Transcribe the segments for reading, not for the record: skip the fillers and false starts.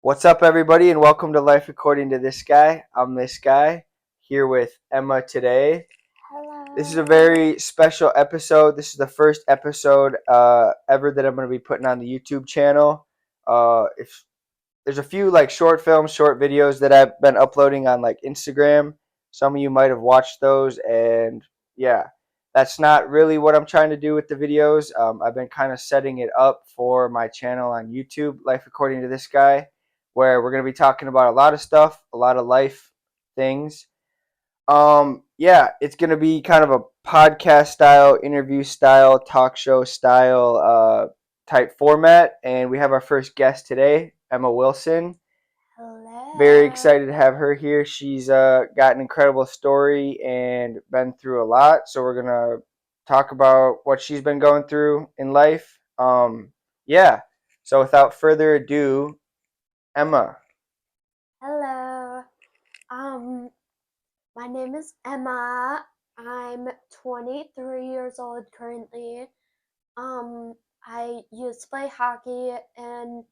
What's up, everybody, and welcome to Life According to This Guy. I'm this guy here with Emma today. This is a Hello. very special episode. This is the first episode ever that I'm going to be putting on the YouTube channel. If there's a few like short films, short videos that I've been uploading on like Instagram. Some of you might have watched those, and yeah, that's not really what I'm trying to do with the videos. I've been kind of setting it up for my channel on YouTube, Life According to This Guy, where we're going to be talking about a lot of stuff, a lot of life things. Yeah, it's going to be kind of a podcast style, interview style, talk show style type format, and we have our first guest today, Emma Wilson. Very Hello. excited to have her here. She's got an incredible story and been through a lot. So we're gonna talk about what she's been going through in life. Yeah. So without further ado, Emma. Hello. Um, my name is Emma. I'm 23 years old currently. Um, I used to play hockey and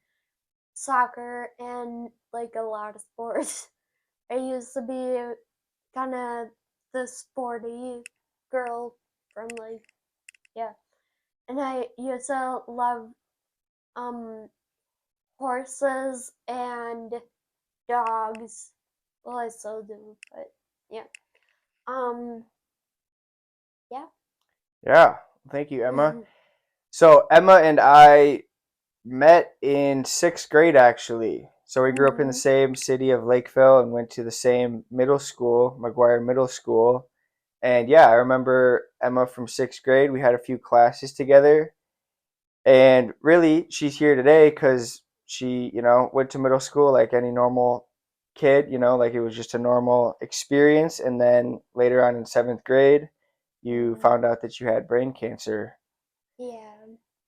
soccer and like a lot of sports. I used to be kind of the sporty girl from like yeah. And I used to love um horses and dogs. Well, I still do, but yeah. Um, yeah. Yeah. Thank you, Emma. So Emma and I met in sixth grade actually. So we grew up in the Mhm. same city of Lakeville and went to the same middle school, McGuire Middle School. And yeah, I remember Emma from sixth grade. We had a few classes together. And really, she's here today because she, went to middle school like any normal kid, like it was just a normal experience. And then later on in seventh grade, you Mhm. found out that you had brain cancer. Yeah.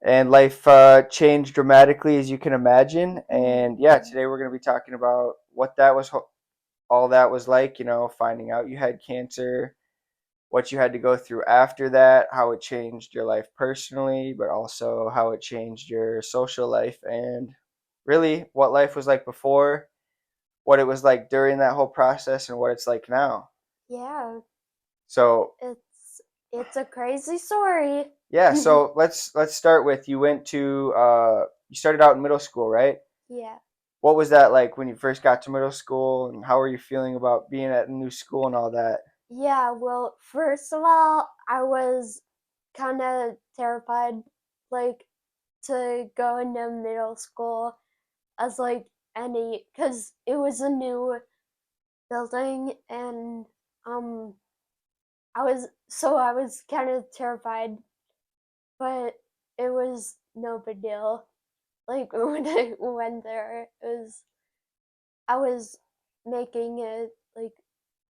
And life changed dramatically, as you can imagine. And yeah, Mhm. today we're going to be talking about what that was, all that was like, finding out you had cancer, what you had to go through after that, how it changed your life personally, but also how it changed your social life, and really what life was like before, what it was like during that whole process, and what it's like now. Yeah. So It's it's a crazy story. yeah, so let's start with you started out in middle school, right? Yeah. What was that like when you first got to middle school, and how were you feeling about being at a new school and all that? Yeah, well, first of all, I was kind of terrified like to go into middle school as like any cuz it was a new building and um I was kind of terrified, but it was no big deal. Like when I went there, I was making it like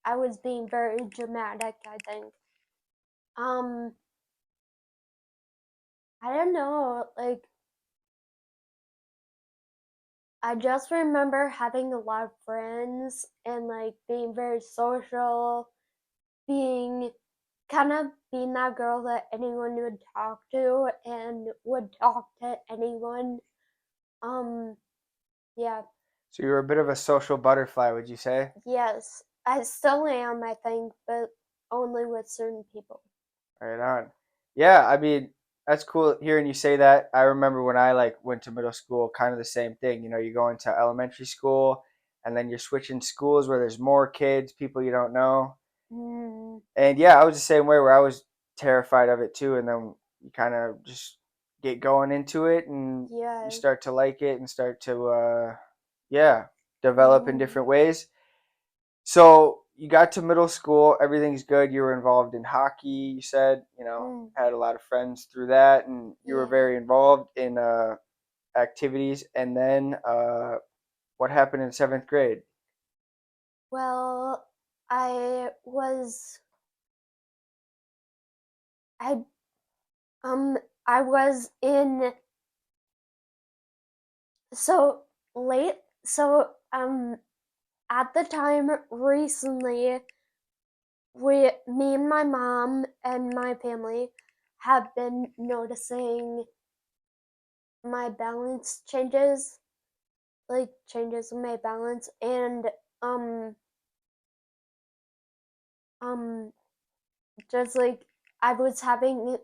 I was being very dramatic. I think. Um, I don't know. Like I just remember having a lot of friends and like being very social, being kind of being that girl that anyone would talk to and would talk to anyone. Um, yeah, So you were a bit of a social butterfly, would you say? yes, I still am, I think, but only with certain people. Right on. Yeah, I mean, that's cool hearing you say that. I remember when I like went to middle school, kind of the same thing. You go into elementary school and then you're switching schools where there's more kids, people you don't know. Mm, And yeah, I was the same way where I was terrified of it too. And then you kind of just get going into it and you yeah. start to like it and start to, yeah, develop in Mm, different ways. So you got to middle school, everything's good. You were involved in hockey, you said, mm, had a lot of friends through that, and you were yeah. very involved in activities. And then what happened in seventh grade? Well, I was I I was in so late at the time recently me and my mom and my family have been noticing my balance changes like changes in my balance, and um um just like I was having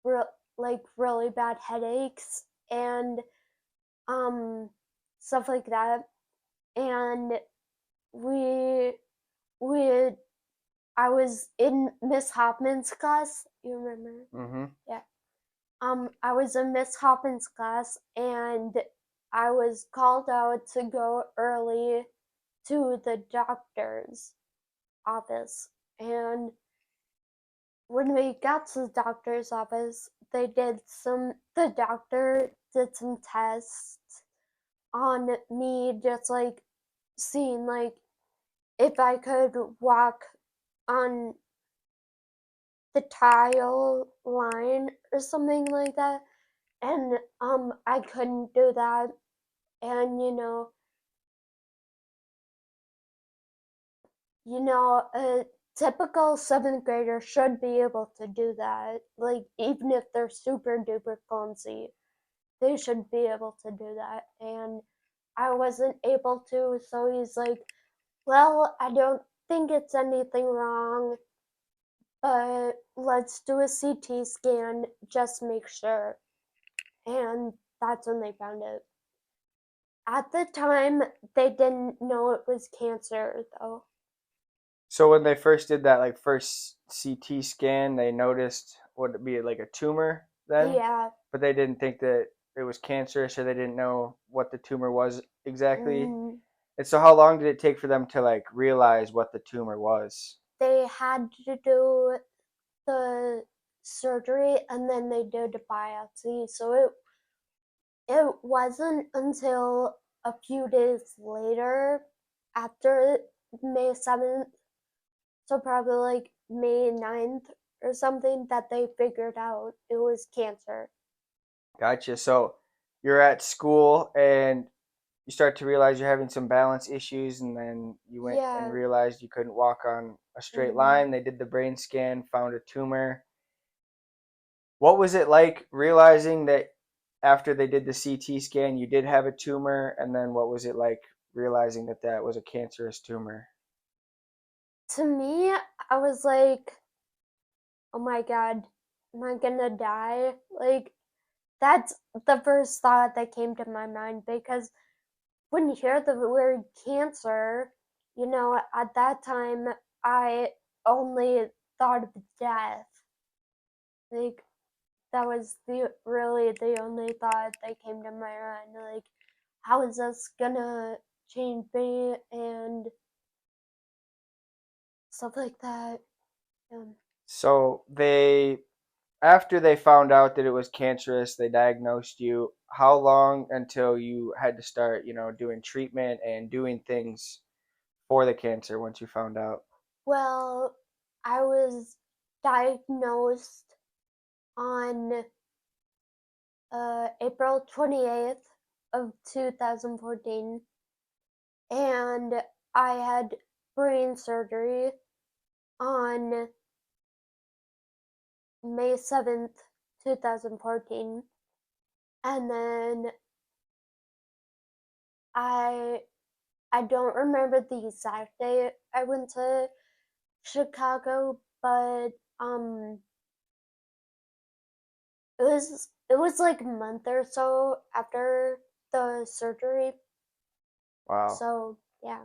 really bad headaches and um stuff like that, and we we I was in Miss Hoffman's class. You remember? Mm-hmm. Yeah. I was in Miss Hoffman's class, and I was called out to go early to the doctor's office. And when we got to the doctor's office, the doctor did some tests on me, just like seeing like if I could walk on the tile line or something like that. And I couldn't do that. And a typical seventh grader should be able to do that. Like even if they're super duper clumsy, they should be able to do that. And I wasn't able to, so he's like, "Well, I don't think it's anything wrong, but let's do a CT scan, just make sure." And that's when they found it. At the time, they didn't know it was cancer, though. So when they first did that, like first CT scan, they noticed would it be like a tumor then, Yeah. but they didn't think that it was cancerous, or they didn't know what the tumor was exactly. Mm, And so, how long did it take for them to like realize what the tumor was? they had to do the surgery and then they did a biopsy. So it wasn't until a few days later, after May 7th, so probably like May 9th or something, that they figured out it was cancer. Gotcha. So you're at school and you start to realize you're having some balance issues, and then you went and Yeah. realized you couldn't walk on a straight Hmm. line. They did the brain scan, found a tumor. What was it like realizing that after they did the CT scan, you did have a tumor? And then what was it like realizing that that was a cancerous tumor? To me, I was like, oh my god, am I gonna die? Like, that's the first thought that came to my mind, because when you hear the word cancer, at that time, I only thought of death. Like, that was the only thought that came to my mind. Like, how is this gonna change me and stuff like that. So after they found out that it was cancerous, they diagnosed you. How long until you had to start, doing treatment and doing things for the cancer once you found out? Well, I was diagnosed on April 28th of 2014, and I had brain surgery on May 7th, 2014, and then I I don't remember the exact day I went to Chicago, but it was like a month or so after the surgery. Wow. So yeah,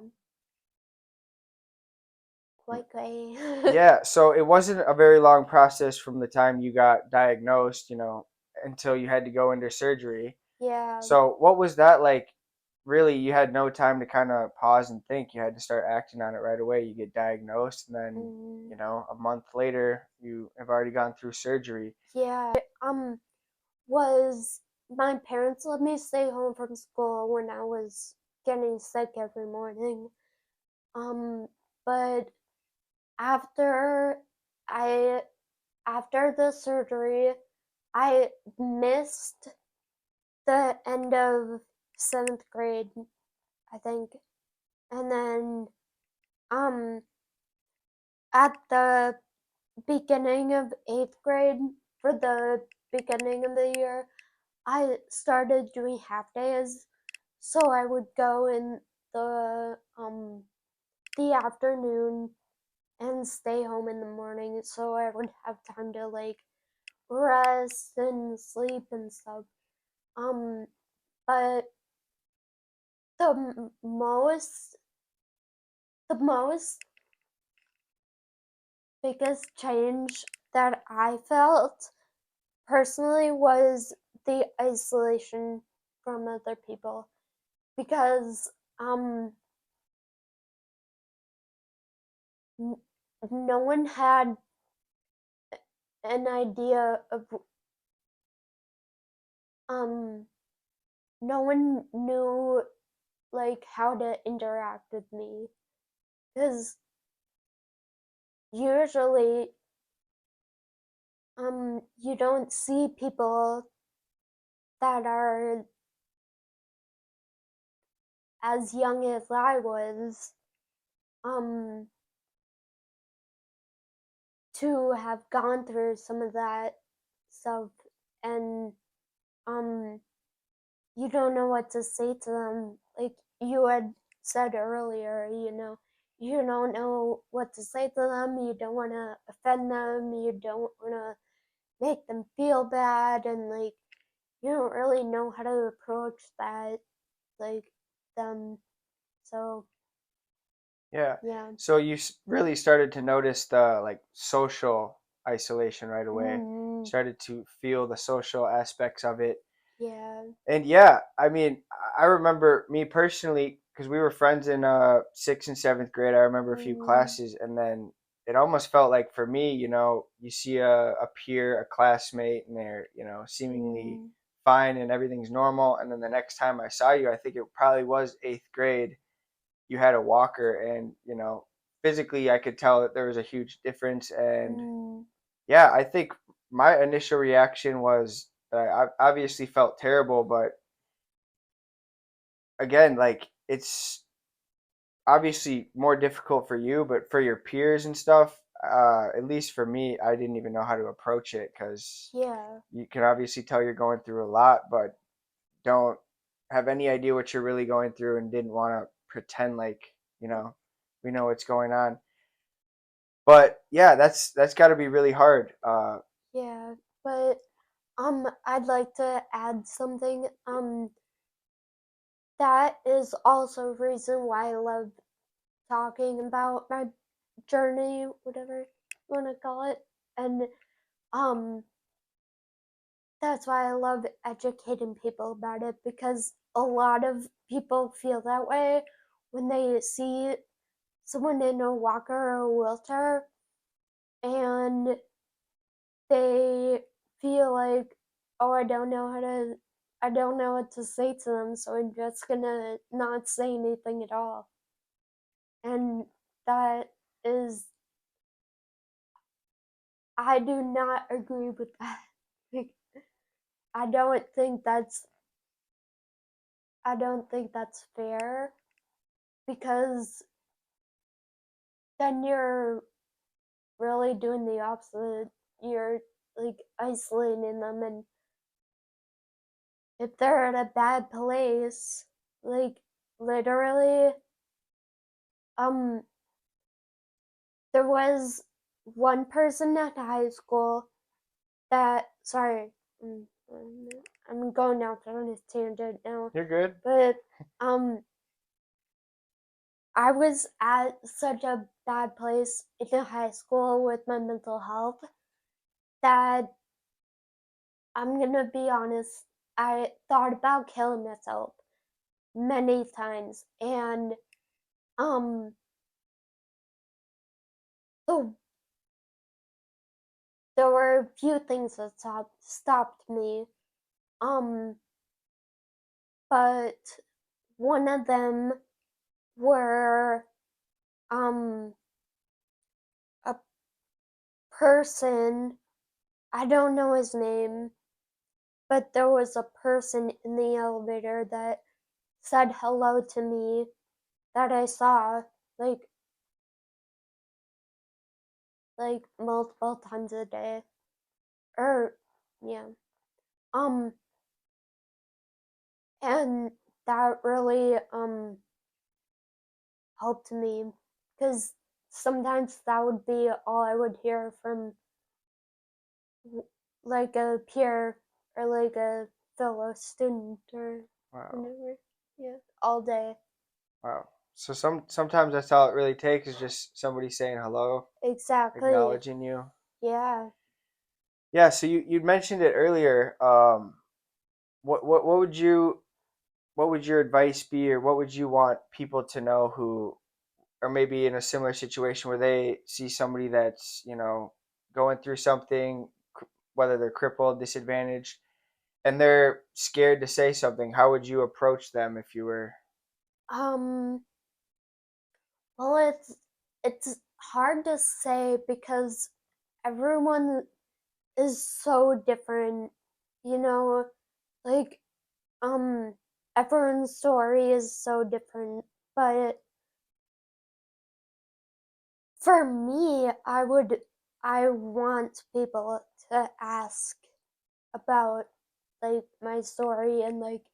quite gray. Yeah, so it wasn't a very long process from the time you got diagnosed, until you had to go into surgery. Yeah. So what was that like? Really, you had no time to kind of pause and think. You had to start acting on it right away. You get diagnosed, and then, Mm, a month later, you have already gone through surgery. yeah. Was my parents let me stay home from school when I was getting sick every morning. Um, but after I after the surgery, I missed the end of seventh grade, I think. And then um at the beginning of eighth grade, for the beginning of the year, I started doing half days. so I would go in the afternoon and stay home in the morning so I would have time to like rest and sleep and stuff. Um, but the most biggest change that I felt personally was the isolation from other people because n- no one had an idea of um no one knew like how to interact with me because usually you don't see people that are as young as I was um to have gone through some of that stuff and um you don't know what to say to them. Like you had said earlier, you don't know what to say to them. You don't want to offend them. You don't want to make them feel bad. And like, you don't really know how to approach that, like, them. So, Yeah. yeah. So you really started to notice the like social isolation right away. Mm, Started to feel the social aspects of it. yeah. And yeah, I mean, I remember me personally because we were friends in sixth and seventh grade. I remember a few Mm, classes, and then it almost felt like for me, you see a peer, a classmate, and they're seemingly mm, fine and everything's normal. And then the next time I saw you, I think it probably was eighth grade. You had a walker, and physically I could tell that there was a huge difference. And mm, yeah, I think my initial reaction was I obviously felt terrible, but again, like it's obviously more difficult for you, but for your peers and stuff, at least for me, I didn't even know how to approach it because yeah. you can obviously tell you're going through a lot, but don't have any idea what you're really going through and didn't want to pretend like, you know, we know what's going on. But yeah, that's got to be really hard. Yeah. But I'd like to add something. That is also a reason why I love talking about my journey, whatever you want to call it. And um, that's why I love educating people about it because a lot of people feel that way when they see someone in a walker or a wheelchair and they feel like, oh, I don't know what to say to them, so I'm just gonna not say anything at all. And that is, I do not agree with that. Like, I don't think that's, I don't think that's fair because then you're really doing the opposite. You're like isolating them, and if they're at a bad place, like literally, um, there was one person at high school that, sorry, mm, I'm going off on a tangent now, You're good. but um, I was at such a bad place in high school with my mental health that I'm gonna be honest, I thought about killing myself many times, and um, the there were a few things that stopped me. Um, but one of them were um a person, I don't know his name, but there was a person in the elevator that said hello to me that I saw like multiple times a day. Or yeah. Um and that really helped me because sometimes that would be all I would hear from like a peer or like a fellow student or Wow. whatever. Yeah, all day. Wow. So sometimes that's all it really takes is just somebody saying hello, Exactly. acknowledging you. Yeah. Yeah, so you mentioned it earlier. What would you what would your advice be, or what would you want people to know who are maybe in a similar situation where they see somebody that's, going through something, whether they're crippled, disadvantaged, and they're scared to say something? How would you approach them if you were? Um. Well, it's hard to say because everyone is so different. You know, like um, everyone's story is so different. But for me, I want people to ask about like my story and like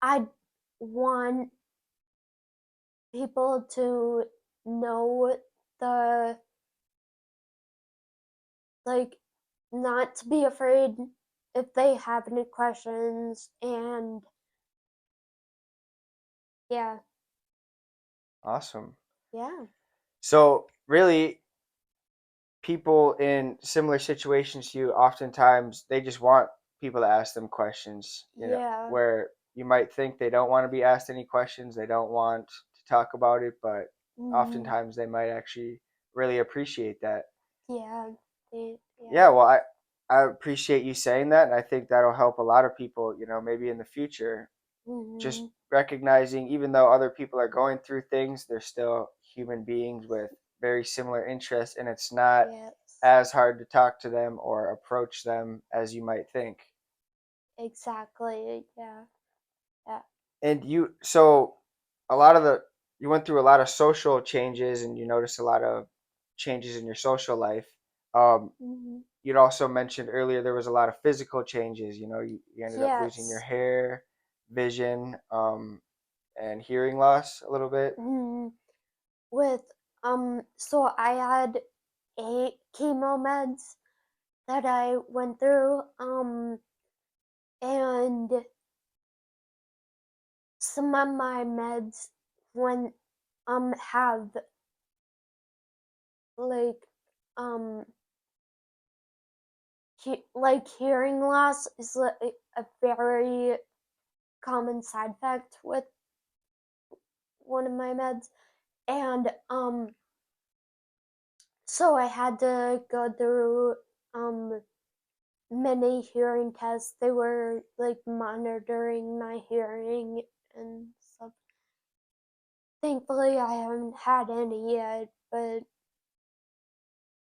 I want people to know the like not to be afraid if they have any questions and yeah, Awesome. yeah, So really, people in similar situations to you, oftentimes they just want people to ask them questions, yeah, where you might think they don't want to be asked any questions, they don't want to talk about it, but mm, oftentimes they might actually really appreciate that. yeah, Yeah, yeah, well, I appreciate you saying that, and I think that'll help a lot of people, maybe in the future, just mm, recognizing even though other people are going through things, they're still human beings with very similar interests, and it's not yes, as hard to talk to them or approach them as you might think. exactly, yeah, yeah, And so a lot of the, you went through a lot of social changes and you noticed a lot of changes in your social life. Um, mm, you'd also mentioned earlier there was a lot of physical changes. You ended up losing your yes, hair, vision, and hearing loss a little bit. mm, with so I had 8 chemo meds that I went through and some of my meds when have like um like hearing loss is a very common side effect with one of my meds and so I had to go through um many hearing tests. They were like monitoring my hearing and stuff. Thankfully I haven't had any yet, but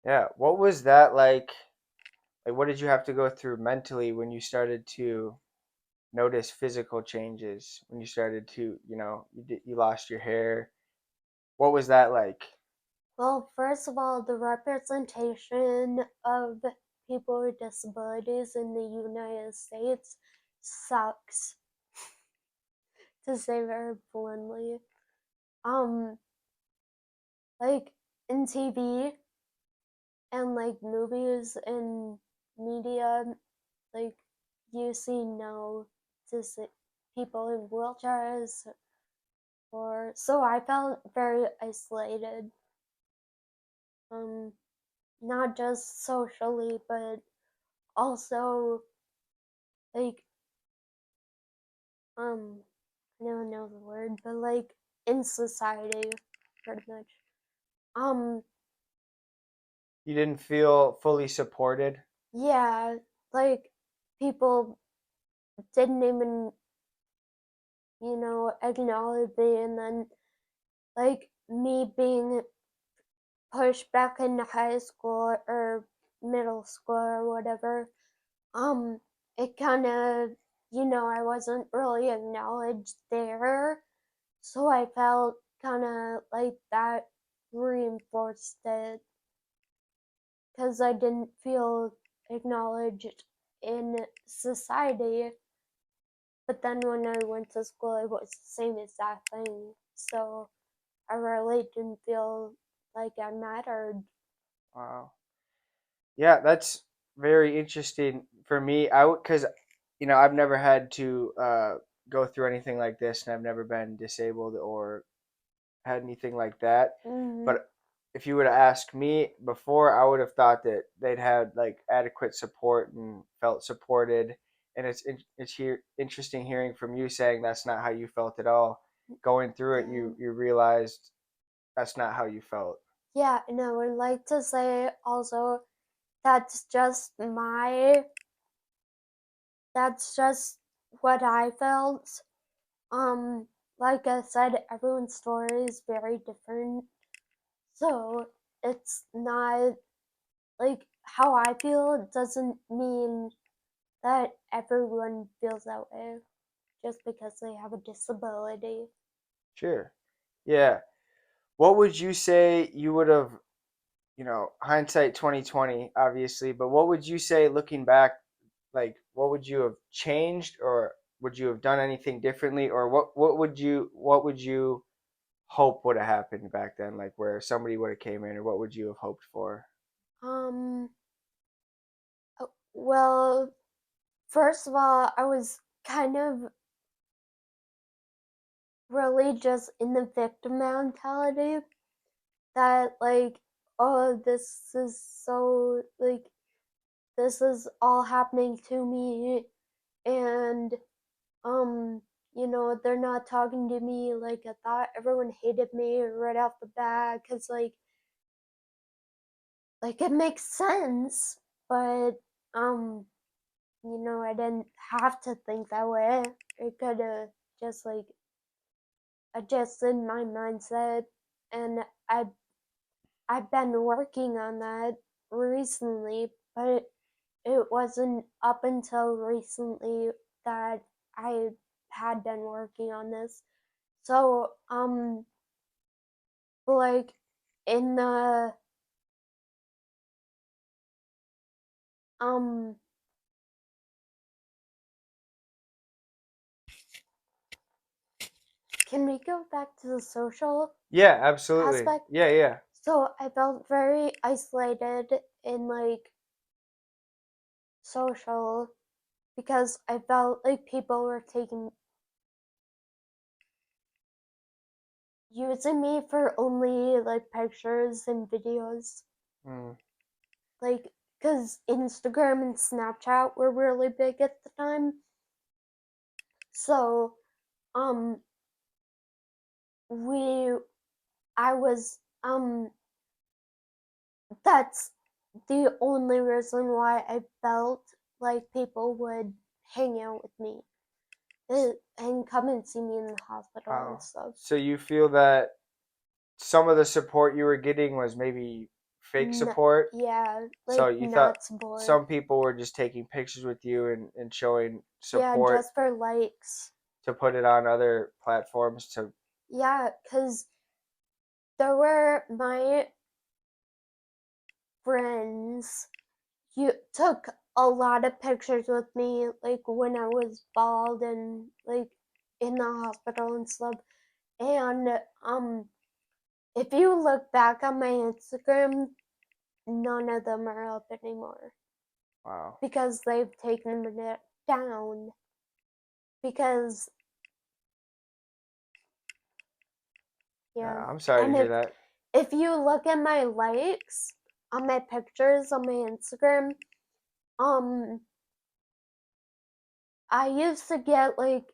Yeah. What was that like? Like, what did you have to go through mentally when you started to notice physical changes? When you started to, you lost your hair. What was that like? well, first of all, the representation of people with disabilities in the United States sucks, to say very bluntly. Um, like in TV and like movies and media, like you see no people in wheelchairs, or so I felt very isolated. Um, not just socially, but also like um I don't know the word, but like in society pretty much. Um You didn't feel fully supported? yeah, like people didn't even, acknowledge me and then like me being pushed back into high school or middle school or whatever, um it kind of, I wasn't really acknowledged there. So I felt kind of like that reinforced it because I didn't feel acknowledged in society. But then when I went to school, it was the same exact thing. So I really didn't feel like I mattered. Wow. Yeah, that's very interesting for me. Because I've never had to go through anything like this, and I've never been disabled or had anything like that. Hmm. But if you would have asked me before, I would have thought that they'd had like adequate support and felt supported. And interesting hearing from you saying that's not how you felt at all. Going through it, Yeah. you realized that's not how you felt. Yeah, and I would like to say also that's just my that's just what I felt. Um, like I said, everyone's story is very different. So it's not like how I feel doesn't mean that everyone feels that way just because they have a disability. Sure. Yeah. What would you say you would have, hindsight 2020, obviously, but what would you say looking back, like what would you have changed, or would you have done anything differently, or what would you hope would have happened back then, like where somebody would have came in, or what would you have hoped for? Um, well, first of all, I was kind of really just in the victim mentality that like, oh, this is so like this is all happening to me, and um they're not talking to me. Like I thought everyone hated me right off the bat because like it makes sense, but um I didn't have to think that way. It could have just like adjusted my mindset, and I've been working on that recently, but it wasn't up until recently that I had been working on this. So, like in the um can we go back to the social Yeah, absolutely. aspect? Yeah, yeah. So I felt very isolated in like social because I felt like people were taking using me for only like pictures and videos. Mm, Like, because Instagram and Snapchat were really big at the time. So, um, we, I was, that's the only reason why I felt like people would hang out with me and come and see me in the hospital and wow. stuff. So you feel that some of the support you were getting was maybe fake N- support? yeah, So like you thought not support. some people were just taking pictures with you and showing Yeah, support just for likes. to put it on other platforms to. Yeah, because there were my friends you took a lot of pictures with me, like when I was bald and like in the hospital and stuff. And if you look back on my Instagram, none of them are up anymore Wow. because they've taken it down. Because yeah, I'm sorry to and hear that. if you look at my likes on my pictures on my Instagram, um, I used to get like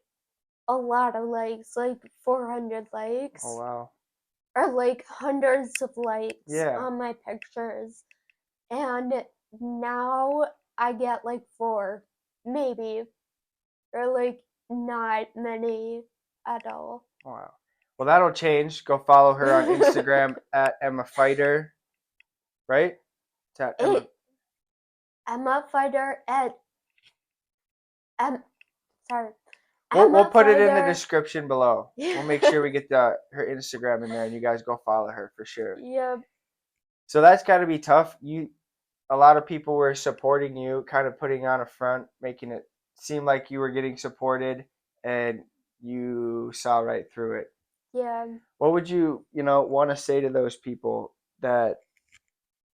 a lot of likes, like 400 Oh likes, wow. or like hundreds of likes Yeah. on my pictures. And now I get like four, maybe, or like not many at all. Wow. Well, that'll change. Go follow her on Instagram at Emma Fighter, right? It's at Emma. It, Emma Fighter at M. Sorry, We'll Emma put it in the Fighter. description below. We'll make sure we get her Instagram in there, and you guys go follow her for sure. Yep. So that's got to be tough. A lot of people were supporting you, kind of putting on a front, making it seem like you were getting supported, and you saw right through it. Yeah. What would you, want to say to those people that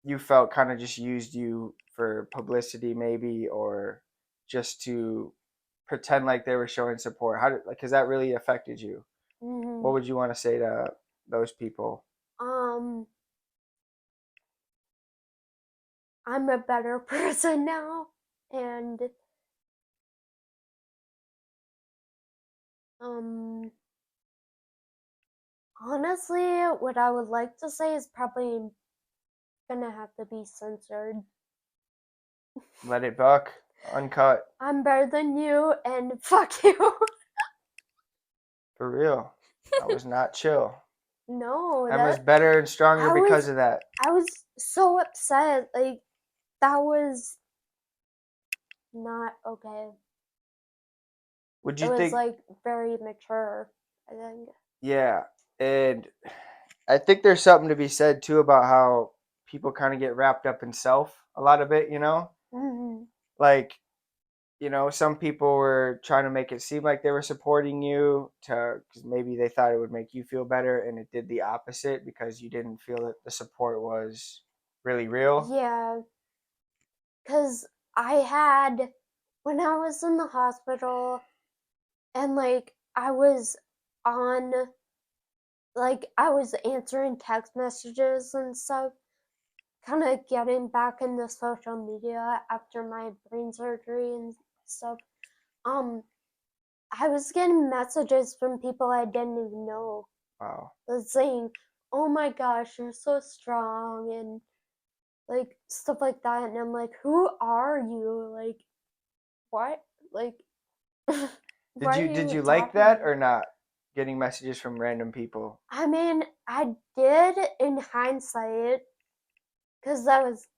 you felt kind of just used you for publicity, maybe, or just to pretend like they were showing support? How did, like, has that really affected you? hmm What would you want to say to those people? Um, I'm a better person now, and um, honestly, what I would like to say is probably gonna have to be censored. Let it buck, uncut, I'm better than you, and fuck you. for real. I was not chill. No, Emma's better and stronger I because was of that. I was so upset. Like that was not okay. Would It you was think? like very mature, I think. Yeah, and I think there's something to be said too about how people kind of get wrapped up in self a lot of it. hmm Like, some people were trying to make it seem like they were supporting you to because maybe they thought it would make you feel better, and it did the opposite because you didn't feel that the support was really real. Yeah, cuz I had when I was in the hospital and like I was on like I was answering text messages and stuff, kind of getting back into social media after my brain surgery and stuff. Um I was getting messages from people I didn't even know Wow. saying, "Oh my gosh, you're so strong," and like stuff like that. And I'm like, "Who are you? Like, what? Like, Did why are you did you you like talking to that me?" or not? Getting messages from random people. I mean, I did in hindsight because I was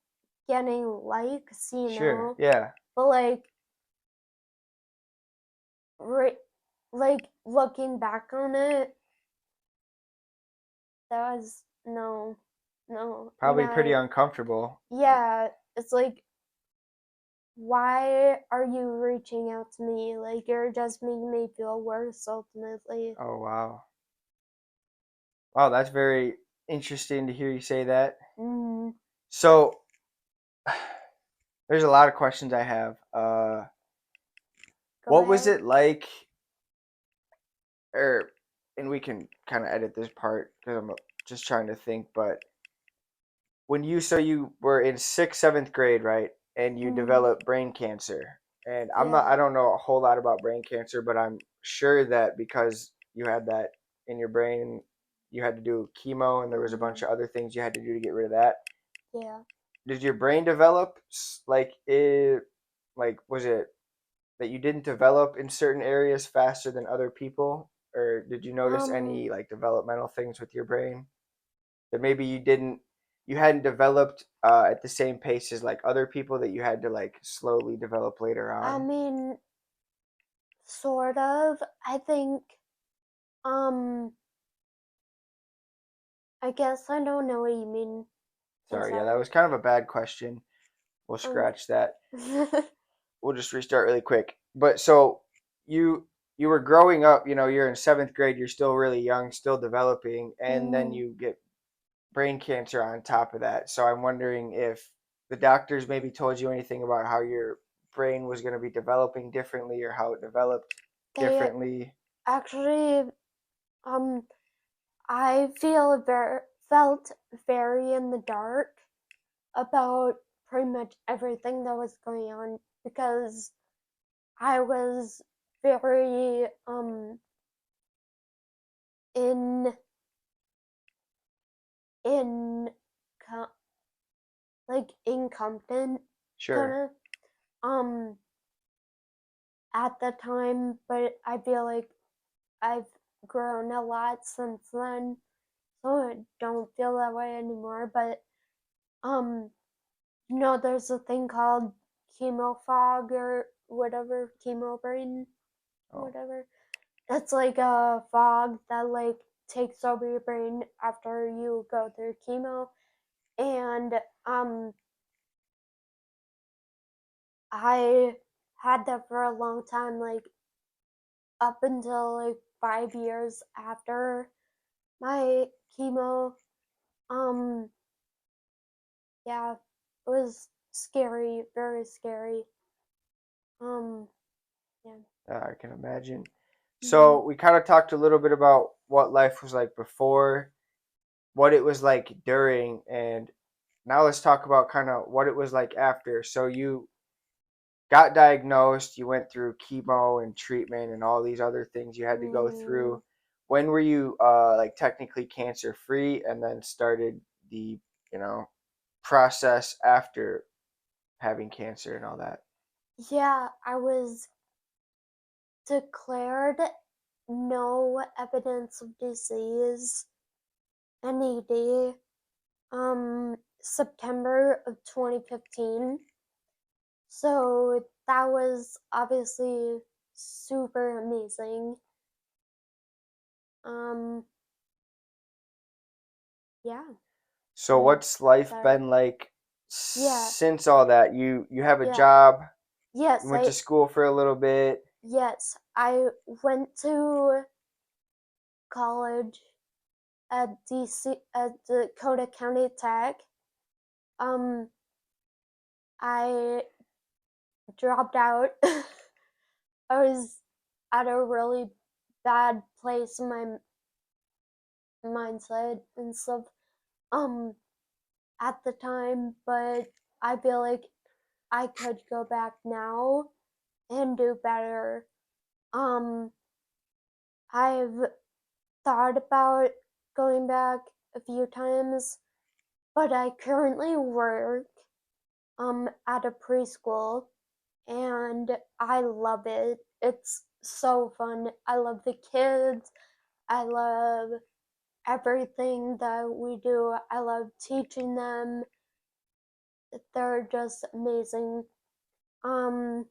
getting likes, Sure. Yeah. but right, like looking back on it, that was no, no, Probably pretty uncomfortable. yeah, it's like why are you reaching out to me? Like, you're just making me feel worse ultimately. Oh wow. Wow, that's very interesting to hear you say that. Mm, So there's a lot of questions I have. go What was ahead. it like, or, and we can kind of edit this part because I'm just trying to think, but so you were in sixth, seventh grade, right? And you Mm, developed brain cancer. And yeah. I don't know a whole lot about brain cancer, but I'm sure that because you had that in your brain, you had to do chemo and there was a bunch Mm, of other things you had to do to get rid of that. yeah. Did your brain develop like was it that you didn't develop in certain areas faster than other people, or did you notice Um, any like developmental things with your brain that maybe you hadn't developed at the same pace as like other people that you had to like slowly develop later I on? mean, sort of. I think, um, I guess I don't know what you mean. I'm Sorry, yeah, that sorry. was kind of a bad question. We'll Um, scratch that. We'll just restart really quick. But so you you were growing up, you're in seventh grade, you're still really young, still developing, and then mm, you get brain cancer on top of that. So I'm wondering if the doctors maybe told you anything about how your brain was going to be developing differently or how it developed they differently. actually, um, I felt very in the dark about pretty much everything that was going on because I was very in in like incompetent kind Sure. of um at the time, but I feel like I've grown a lot since then, so I don't feel that way anymore. But um there's a thing called chemo fog or whatever, chemo brain, Oh, whatever. It's like a fog that like takes over your brain after you go through chemo. And um I had that for a long time. Like up until like 5 years after my chemo. Um, yeah, it was scary, very scary. Um, yeah. I can imagine. Mhm. So we kind of talked a little bit about what life was like before, what it was like during, and now let's talk about kind of what it was like after. So you got diagnosed, you went through chemo and treatment and all these other things you had to go Mm, through. When were you like technically cancer free and then started the, you know, process after having cancer and all that? yeah, I was declared no evidence of disease NED September of 2015. So that was obviously super amazing. Um yeah, So so what's life that been like yeah, since all that? You have a yeah. job, you Yes, went to school for a little bit. I went to college at DC at Dakota County Tech. Um I dropped out. I was at a really bad place in my mindset and stuff um at the time, but I feel like I could go back now and do better. Um I've thought about going back a few times, but I currently work at a preschool and I love it. It's so fun. I love the kids. I love everything that we do. I love teaching them. They're just amazing. Um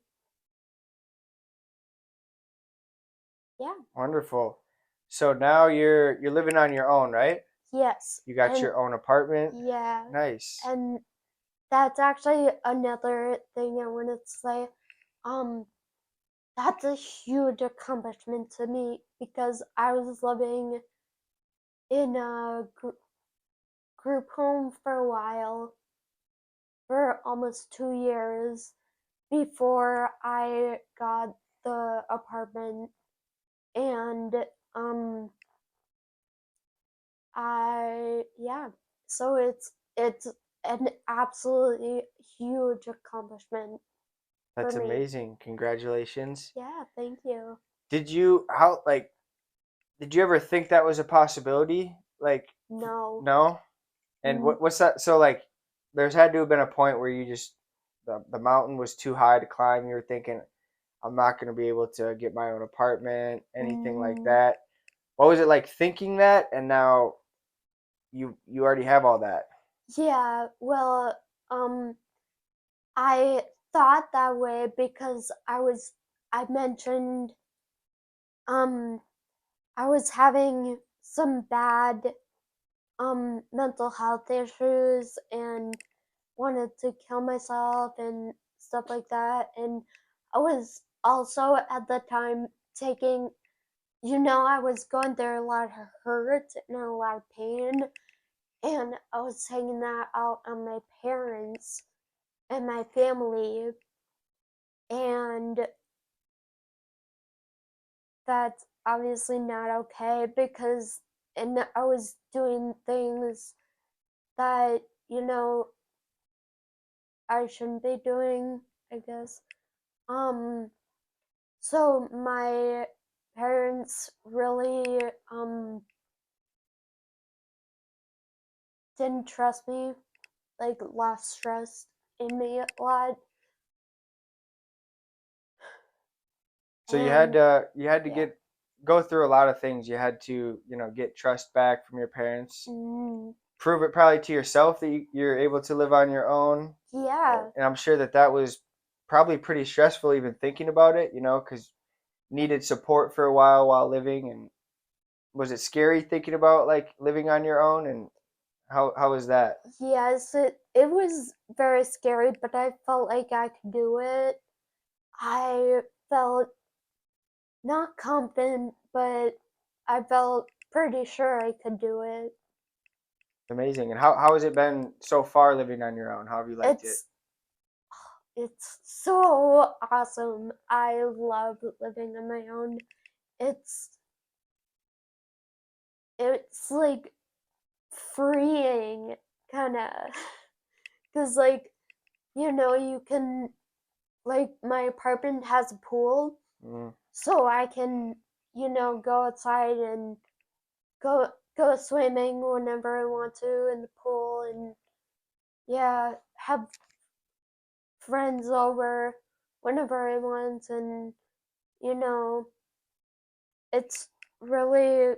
yeah. Wonderful. So now you're living on your own, right? Yes. You got And your own apartment. yeah. Nice. And that's actually another thing I wanted to say. Um that's a huge accomplishment to me because I was living in a group home for a while, for almost 2 years before I got the apartment. And um yeah, so it's an absolutely huge accomplishment for That's me. amazing. Congratulations. Yeah, thank you. Did you how like did you ever think that was a possibility? Like No. no? And Mm, what's that? So like there's had to have been a point where you just the mountain was too high to climb. You were thinking I'm not going to be able to get my own apartment, anything like mm, that. What was it like thinking that and now you already have all that? yeah, well, um I thought that way because I mentioned um I was having some bad mental health issues and wanted to kill myself and stuff like that. And I was also at the time taking, I was going through a lot of hurt and a lot of pain, and I was taking that out on my parents and my family, and that's obviously not okay because and I was doing things that I shouldn't be doing, I guess. Um, so my parents really didn't trust me, like lost trust in me a lot, So and you had to yeah, get go through a lot of things. You had to, get trust back from your parents. mm, Prove it probably to yourself that you're able to live on your own. yeah, And I'm sure that that was probably pretty stressful even thinking about it, because needed support for a while living. And was it scary thinking about like living on your own? And how was that? yes, it was very scary, but I felt like I could do it. I felt not confident, but I felt pretty sure I could do it. Amazing. And how has it been so far living on your own? How have you liked it? It's so awesome. I love living on my own. It's it's like freeing, kind of, because like you can, like, my apartment has a pool, Mm, so I can go outside and go swimming whenever I want to in the pool, and yeah, have friends over whenever I want, and you know it's really,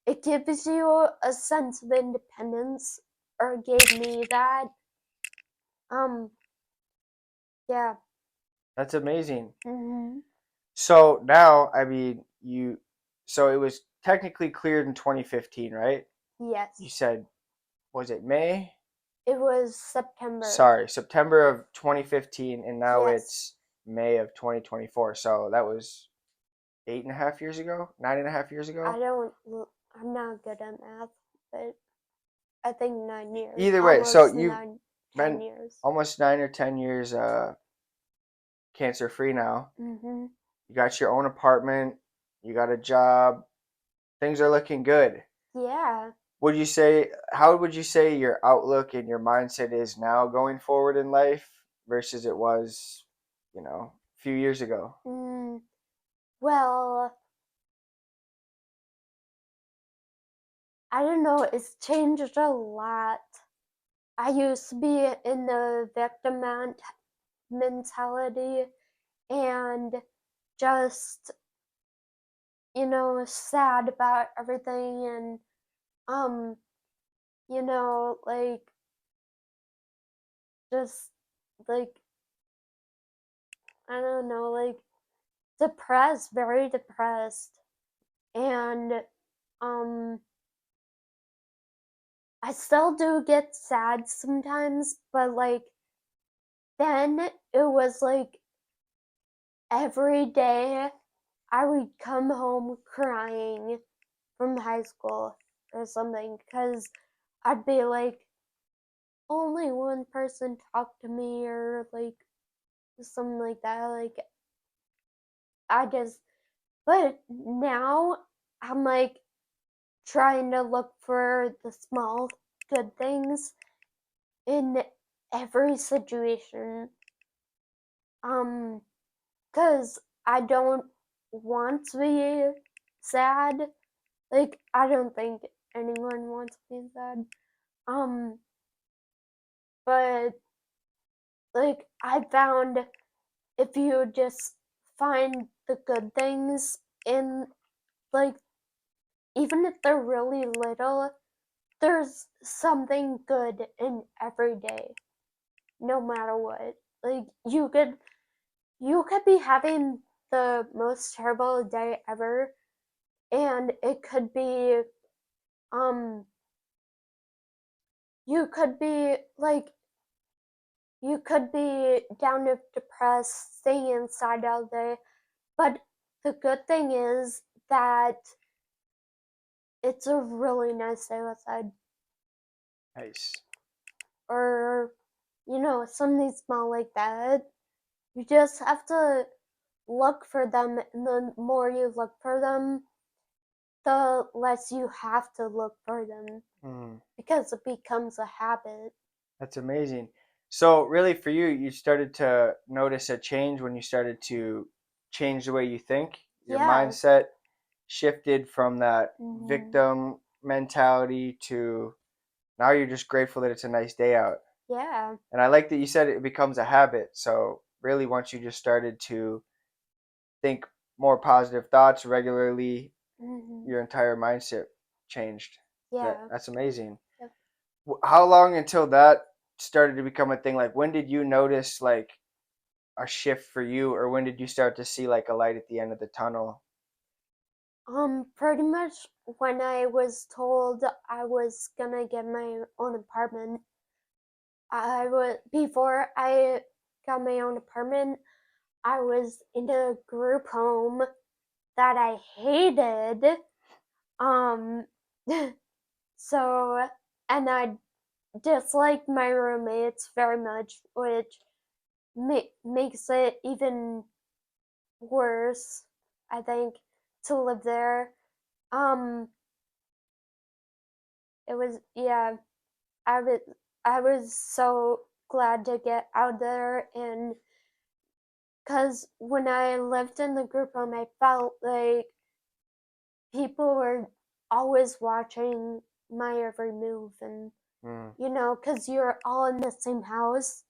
it gives you a sense of independence, or gave me that. um yeah. that's amazing. Mhm. So now, I mean, so it was technically cleared in 2015, right? You Yes, said, was it May? it was September. Sorry, September of 2015, and now Yes. it's May of 2024. So that was 8.5 years ago, 9.5 years I ago. don't. I'm not good at math, but I think 9 years, Either way, so almost you've nine, 10 been years. almost 9 or 10 years cancer free now. Mhm. You got your own apartment, you got a job, things are looking good. Yeah. Would you say, how would you say your outlook and your mindset is now going forward in life versus it was, a few years ago? Mm, well, I don't know. It's changed a lot. I used to be in the victim mentality, and just sad about everything, and um like, just like, I don't know, like, depressed, very depressed. And um I still do get sad sometimes, but like, then it was like every day I would come home crying from high school or something, because I'd be like, only one person talked to me, or like something like that. Like, I just, but now I'm like trying to look for the small good things in every situation. Um, cause I don't want to be sad. Like, I don't think anyone wants to be sad. Um, but like, I found, if you just find the good things in, like, even if they're really little, there's something good in every day, no matter what. Like, you could be having the most terrible day ever, and it could be, um you could be like, you could be down and depressed, staying inside all day, but the good thing is that it's a really nice day outside, Nice. or something small like that. You just have to look for them, and the more you look for them, the less you have to look for them, Mm, because it becomes a habit. that's amazing. So, really, for you, you started to notice a change when you started to change the way you think. Your Yeah. mindset shifted from that Hmm. victim mentality to now you're just grateful that it's a nice day out. Yeah. And I like that you said it becomes a habit. So, really, once you just started to think more positive thoughts regularly, Hmm. your entire mindset changed. Yeah. That's amazing. Yep. How long until that started to become a thing? Like, when did you notice like a shift for you, or when did you start to see like a light at the end of the tunnel? Pretty much when I was told I was gonna get my own apartment, I was before I got my own apartment, I was in a group home, that I hated. Um, so, and I dislike my roommates very much, which makes it even worse, I think, to live there. Um, it was, yeah, I was I was so glad to get out there, and because when I lived in the group home, I felt like people were always watching my every move, and Mm, because you're all in the same house,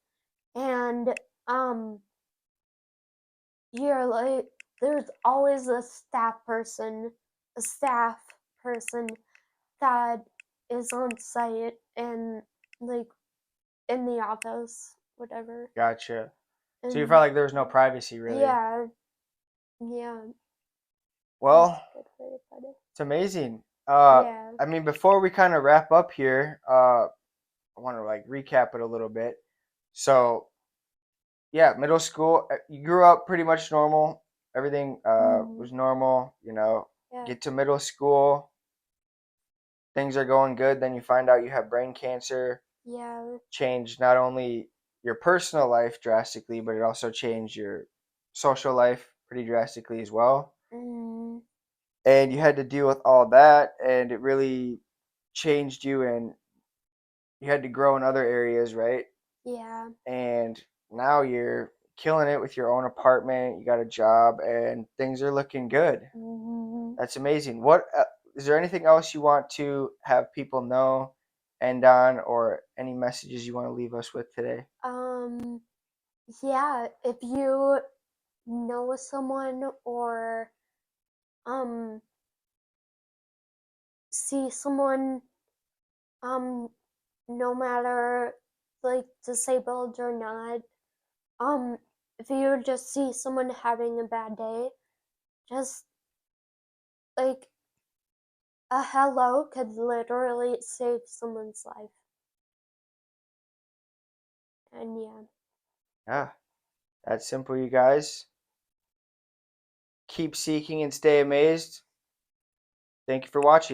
and um, you're like, there's always a staff person that is on site and like in the office, whatever. gotcha. So you And felt like there was no privacy, really. yeah, yeah, that's Well, a good way to put it. it's amazing. Yeah. I mean, before we kind of wrap up here, I want to like recap it a little bit. So, yeah, middle school, you grew up pretty much normal. Everything Mm, was normal, you know. yeah. Get to middle school, things are going good. Then you find out you have brain cancer. Yeah. Changed not only your personal life drastically, but it also changed your social life pretty drastically as well. Mm, And you had to deal with all that, and it really changed you, and you had to grow in other areas, right? yeah. And now you're killing it with your own apartment. You got a job, and things are looking good. Mm, That's amazing. What is there anything else you want to have people know, end on, or any messages you want to leave us with today? um, yeah. If you know someone or um see someone um no matter like disabled or not, um if you just see someone having a bad day, just like a hello could literally save someone's life. And yeah. Yeah, that's simple, you guys. Keep seeking and stay amazed. Thank you for watching.